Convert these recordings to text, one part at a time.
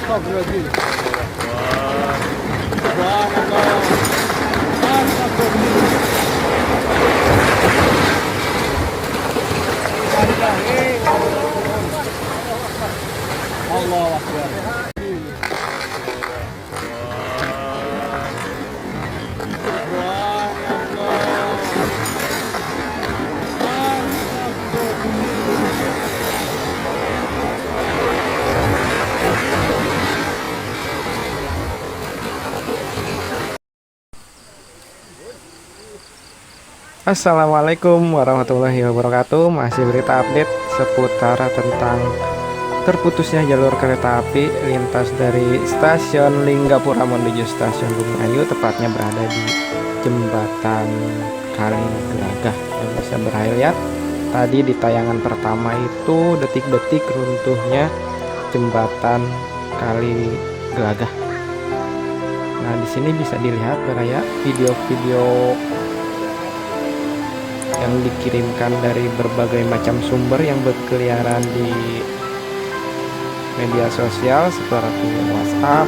Astagfirullahaladzim. Subhanallah. Allah Akbar. Assalamualaikum warahmatullahi wabarakatuh. Masih berita update seputar tentang terputusnya jalur kereta api lintas dari stasiun Linggapura menuju stasiun Bumiayu, tepatnya berada di jembatan Kali Gelagah. Yang bisa berlihat tadi di tayangan pertama itu detik-detik runtuhnya jembatan Kali Gelagah. Nah, di sini bisa dilihat beraya video-video yang dikirimkan dari berbagai macam sumber yang berkeliaran di media sosial seperti WhatsApp,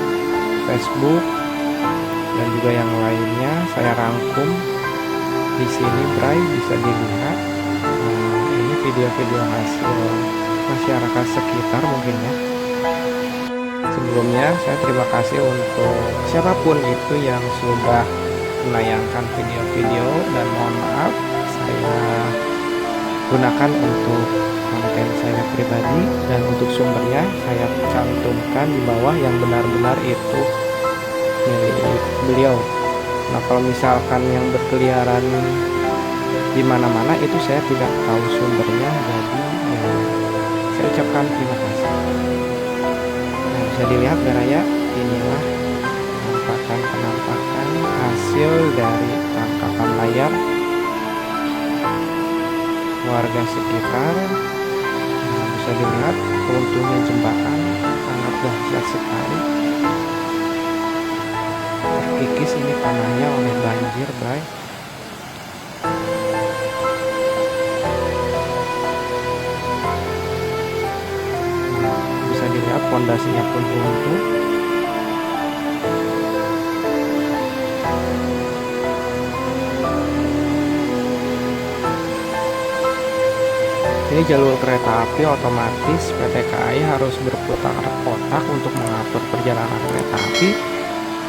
Facebook, dan juga yang lainnya. Saya rangkum di sini, Bray, bisa dilihat. Ini video-video hasil masyarakat sekitar mungkin ya. Sebelumnya saya terima kasih untuk siapapun itu yang sudah menayangkan video-video, dan mohon maaf saya gunakan untuk konten saya pribadi, dan untuk sumbernya saya cantumkan di bawah yang benar-benar itu milik beliau. Nah, kalau misalkan yang berkeliaran di mana-mana itu saya tidak tahu sumbernya, jadi saya ucapkan terima kasih. Nah, bisa dilihat beraya, inilah penampakan hasil dari tangkapan layar warga sekitar. Nah, bisa dilihat runtuhnya jembatan sangat dahsyat sekali. Terkikis ini tanahnya oleh banjir, Bray. Bisa dilihat pondasinya pun runtuh. Ini jalur kereta api otomatis PT KAI harus berputar otak untuk mengatur perjalanan kereta api,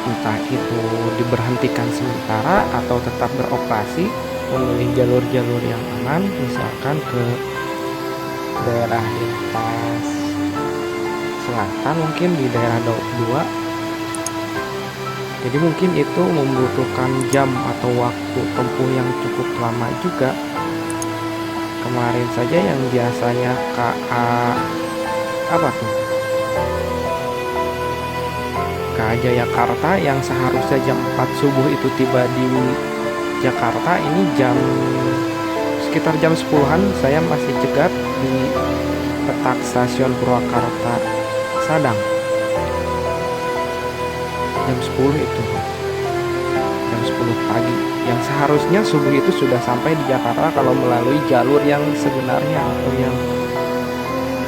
entah itu diberhentikan sementara atau tetap beroperasi, memilih jalur-jalur yang aman, misalkan ke daerah lintas selatan, mungkin di daerah Dauk 2. Jadi mungkin itu membutuhkan jam atau waktu tempuh yang cukup lama juga. Kemarin saja yang biasanya KA Jayakarta yang seharusnya jam 4 subuh itu tiba di Jakarta, ini sekitar jam 10-an saya masih cegat di petak stasiun Purwakarta Sadang. Jam 10 itu, jam 10 pagi, yang seharusnya subuh itu sudah sampai di Jakarta kalau melalui jalur yang sebenarnya atau yang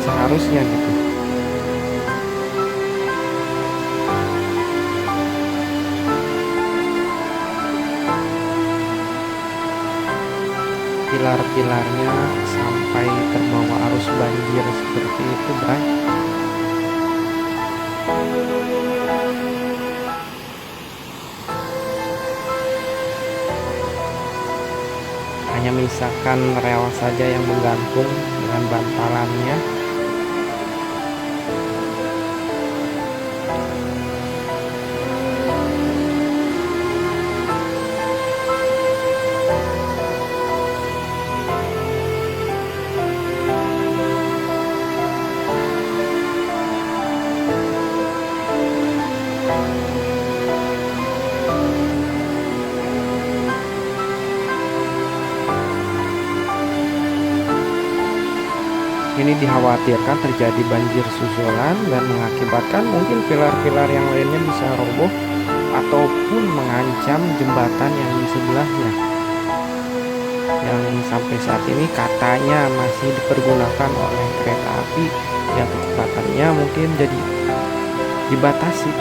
seharusnya gitu. Pilar-pilarnya sampai terbawa arus banjir seperti itu, Bray. Hanya misalkan rel saja yang menggantung dengan bantalannya. Ini dikhawatirkan terjadi banjir susulan dan mengakibatkan mungkin pilar-pilar yang lainnya bisa roboh ataupun mengancam jembatan yang di sebelahnya, yang sampai saat ini katanya masih dipergunakan oleh kereta api yang kecepatannya mungkin jadi dibatasi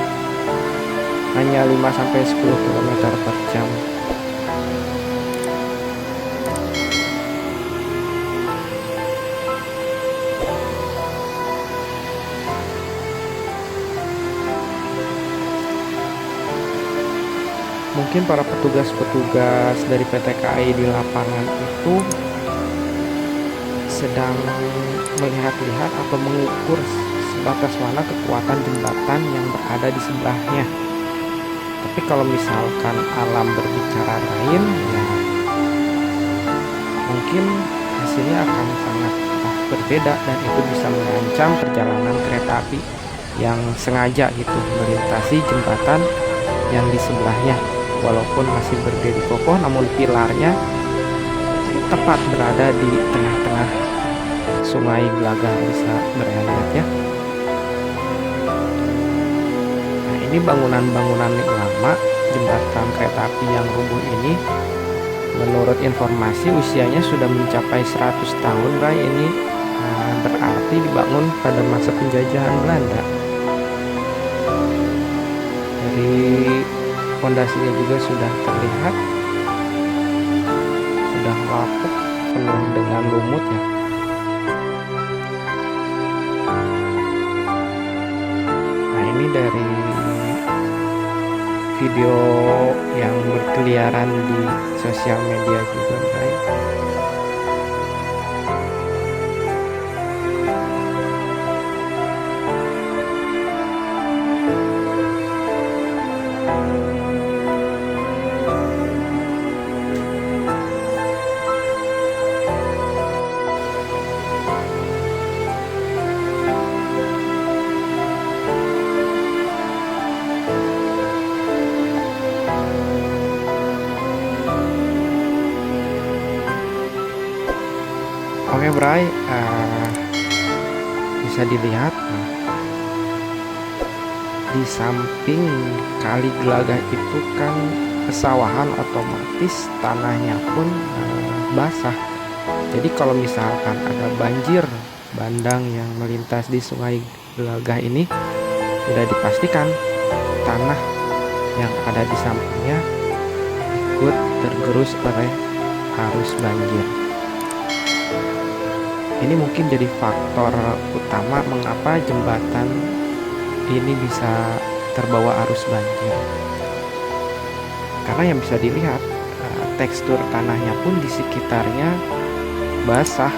hanya 5-10 km per jam. Mungkin para petugas-petugas dari PT KAI di lapangan itu sedang melihat-lihat atau mengukur sebatas mana kekuatan jembatan yang berada di sebelahnya. Tapi kalau misalkan alam berbicara lain, ya mungkin hasilnya akan sangat berbeda, dan itu bisa mengancam perjalanan kereta api yang sengaja gitu melintasi jembatan yang di sebelahnya. Walaupun masih berdiri kokoh, namun pilarnya tepat berada di tengah-tengah Sungai Glagah, bisa berlihat ya. Nah, ini bangunan-bangunan lama jembatan kereta api yang rubuh ini, menurut informasi usianya sudah mencapai 100 tahun, Bray. Ini berarti dibangun pada masa penjajahan Belanda. Dari fondasinya juga sudah terlihat sudah lapuk, penuh dengan lumut ya. Nah, ini dari video yang berkeliaran di sosial media juga, baik. Oke, Bray, bisa dilihat di samping Kali Glagah itu kan pesawahan, otomatis tanahnya pun basah. Jadi kalau misalkan ada banjir bandang yang melintas di Sungai Glagah ini, sudah dipastikan tanah yang ada di sampingnya ikut tergerus oleh arus banjir. Ini mungkin jadi faktor utama mengapa jembatan ini bisa terbawa arus banjir. Karena yang bisa dilihat, tekstur tanahnya pun di sekitarnya basah.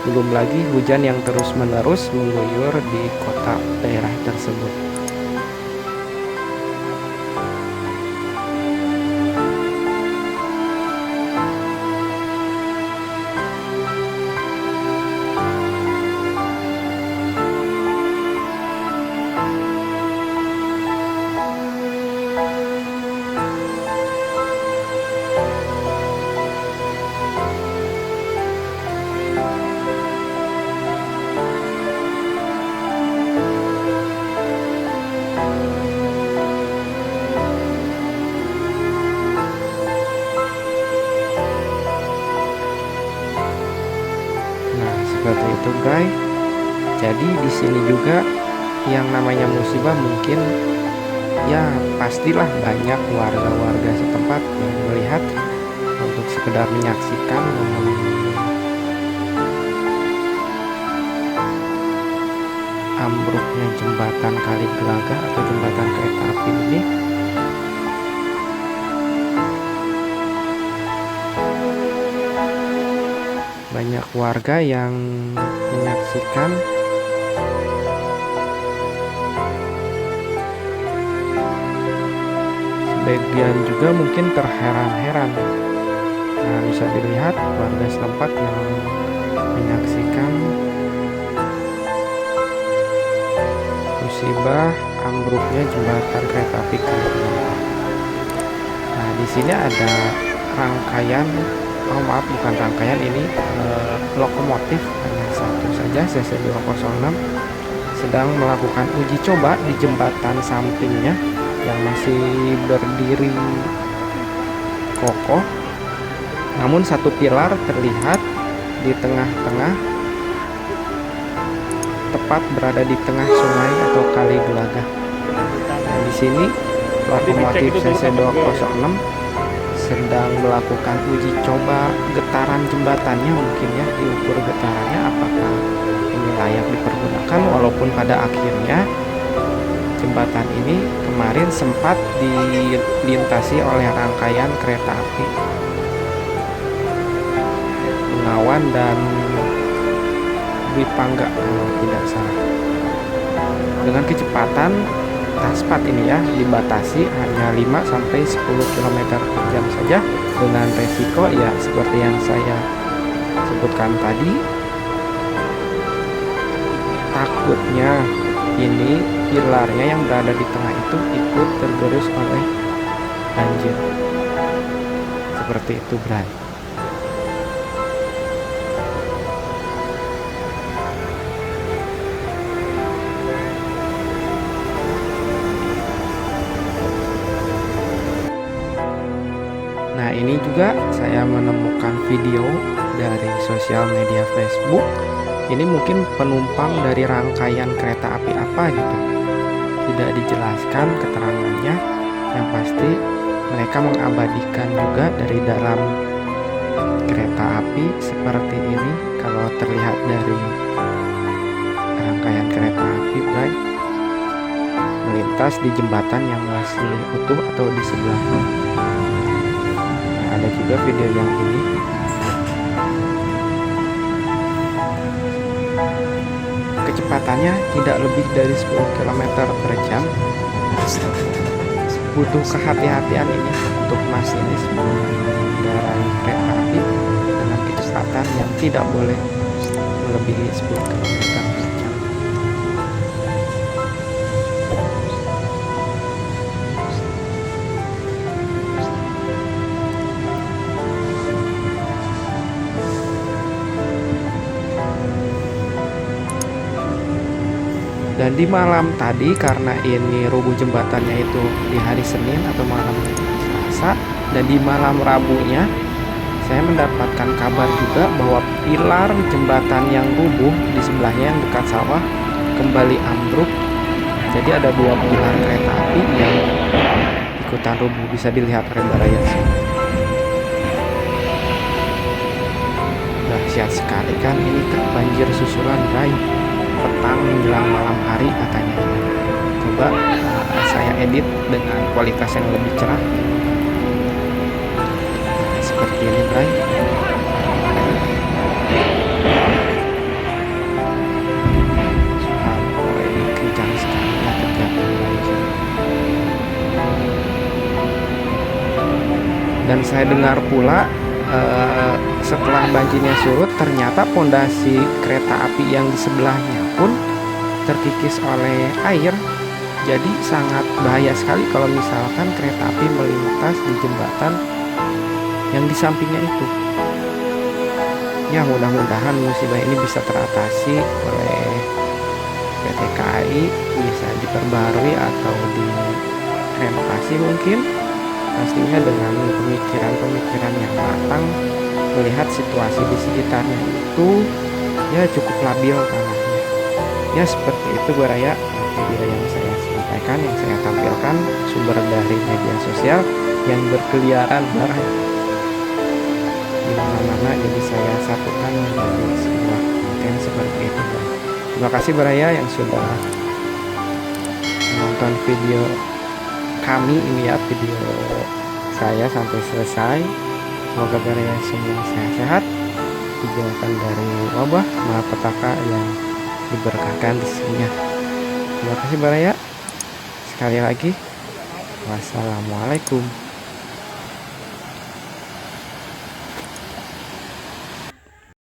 Belum lagi hujan yang terus-menerus mengguyur di kota daerah tersebut. Seperti itu, guys. Jadi di sini juga yang namanya musibah mungkin ya pastilah banyak warga-warga setempat yang melihat untuk sekedar menyaksikan ambruknya jembatan Kali Glagah atau jembatan kereta api ini. Banyak warga yang menyaksikan sebagian juga mungkin terheran-heran. Nah, bisa dilihat warga setempat yang menyaksikan musibah ambruknya jembatan kereta api Kali Glagah. Nah, di sini ada rangkaian, bukan rangkaian, ini lokomotif hanya satu saja, CC 206, sedang melakukan uji coba di jembatan sampingnya yang masih berdiri kokoh. Namun satu pilar terlihat di tengah-tengah tepat berada di tengah sungai atau kali Gelagah. Nah, di sini lokomotif CC206 sedang melakukan uji coba getaran jembatannya, mungkin ya, diukur getarannya apakah ini layak dipergunakan, walaupun pada akhirnya jembatan ini kemarin sempat dilintasi oleh rangkaian kereta api Bengawan dan Dwi Pangga kalau tidak salah. Dengan kecepatan taspat ini ya dibatasi hanya 5 sampai 10 km per jam saja, dengan resiko ya seperti yang saya sebutkan tadi, takutnya ini pilarnya yang berada di tengah itu ikut tergerus oleh banjir. Seperti itu, Bray. Nah, ini juga saya menemukan video dari sosial media Facebook. Ini mungkin penumpang dari rangkaian kereta api apa gitu. Tidak dijelaskan keterangannya. Yang pasti mereka mengabadikan juga dari dalam kereta api seperti ini. Kalau terlihat dari rangkaian kereta api, Bray, melintas di jembatan yang masih utuh atau di sebelahnya. Ada juga video yang ini. Kecepatannya tidak lebih dari 10 km per jam. Butuh kehati-hatian ini untuk masinis mengendarai kereta api dengan kecepatan yang tidak boleh melebihi 10 km per jam. Dan di malam tadi, karena ini rubuh jembatannya itu di hari Senin atau malam Selasa, dan di malam Rabunya saya mendapatkan kabar juga bahwa pilar jembatan yang rubuh di sebelahnya yang dekat sawah kembali ambruk. Jadi ada 2 pilar kereta api yang ikutan rubuh, bisa dilihat rembaraya semua. Dahsyat sekali kan, ini kan banjir susulan, Bray. Petang menjelang malam hari katanya. Coba saya edit dengan kualitas yang lebih cerah seperti ini, Bray. Sampai kencang sekali ya terjadi banjir. Dan saya dengar pula setelah banjirnya surut, ternyata pondasi kereta api yang di sebelahnya pun terkikis oleh air. Jadi sangat bahaya sekali kalau misalkan kereta api melintas di jembatan yang di sampingnya itu. Ya, mudah-mudahan musibah ini bisa teratasi oleh PT KAI, bisa diperbarui atau direnovasi mungkin. Pastinya dengan pemikiran-pemikiran yang matang, melihat situasi di sekitarnya itu ya cukup labil tanahnya. Ya seperti itu, Baraya, video yang saya sampaikan, yang saya tampilkan sumber dari media sosial yang berkeliaran, Baraya, di mana-mana, jadi saya satukan menjadi sebuah konten seperti itu, Baraya. Terima kasih, Baraya, yang sudah menonton video kami ini ya, video saya sampai selesai. Semoga Baraya semua sehat-sehat, dijauhkan dari wabah malapetaka yang diberkahkan rezekinya. Terima kasih, Baraya. Sekali lagi, wassalamualaikum.